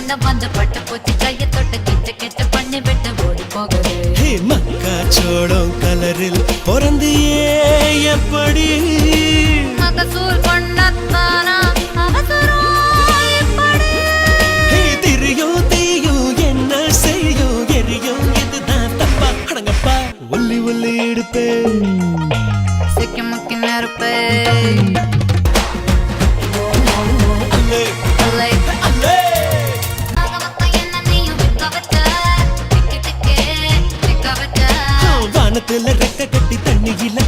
வந்து பட்டு போச்சு கைய தொட்டு கிட்ட கிட்ட பண்ணி விட்டு ஓடி போகுது மக்கா சோளம் கலரில் பிறந்தியே எப்படி மகசூல் பண்ணத்தானா அவசரம் எப்படி திரியும் தீயும் என்ன செய்யும் எரியும் இதுதான் தப்பா அடங்கப்பா ஒல்லி ஒல்லி எடுப்பே சிக்கி முக்கி நெருப்பே வானத்துல ரெக்க கட்டி தண்ணியில